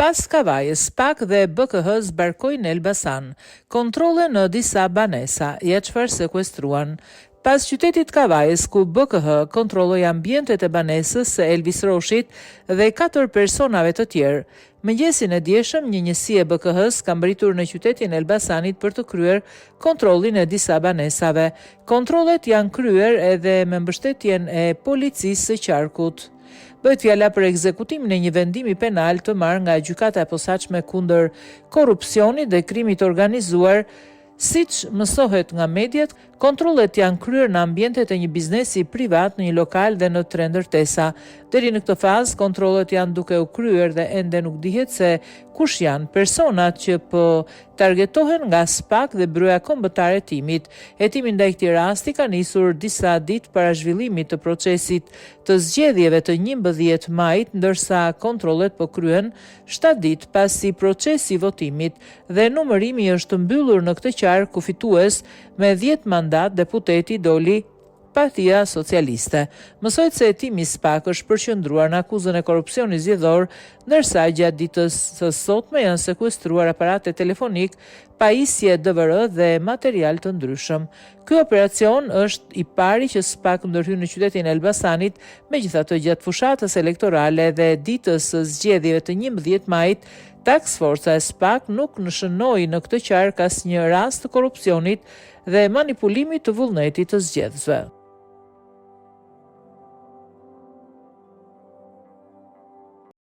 Pas Kavajës, SPAK dhe BKH zbarkojnë Elbasan, kontrole në disa banesa, ja çfarë sekuestruan. Pas qytetit Kavajës, ku BKH kontrolloi ambientet e banesës së Elvis Roshit dhe 4 personave të tjerë. Mëngjesin e dieshëm, një njësi e BKH-s ka mbritur në qytetin e Elbasanit për të kryer kontrollin e disa banesave. Kontrollet janë kryer edhe me mbështetjen e policisë së qarkut. Bëhet fjala për ekzekutimin e një vendimi penal të marrë nga gjykata e posaçme kundër korrupsionit dhe krimit organizuar. Siç mësohet nga mediat, kontrollet janë kryer në ambientet e një biznesi privat në një lokal dhe në 3 ndërtesa. Deri në këtë fazë, kontrollet janë duke u kryer dhe ende nuk dihet se kush janë personat që po targetohen nga SPAK dhe Bryea Kombëtare e Hetimit. Hetimi ndaj këtij rasti ka nisur disa ditë para zhvillimit të procesit të zgjedhjeve të 11 majit, ndërsa kontrollet po kryen 7 ditë pasi procesi i votimit dhe numërimi është mbyllur në këtë qark ku fitues me 10 mandat deputeti doli Partia Socialiste. Mësohet se hetimi i SPAK është përqendruar në akuzën e korrupsionit zgjedhor, ndërsa gjatë ditës së sotme janë sekuestruar aparate telefonik, pajisje DVR dhe material të ndryshëm. Ky operacion është i pari që SPAK ndërhyn në qytetin e Elbasanit, megjithatë gjatë fushatës elektorale dhe ditës së zgjedhjeve të 11 majit, Task Forca e SPAK nuk nëshënoi në këtë qark asnjë rast të korrupsionit dhe manipulimit të vullnetit të zgjedhësve.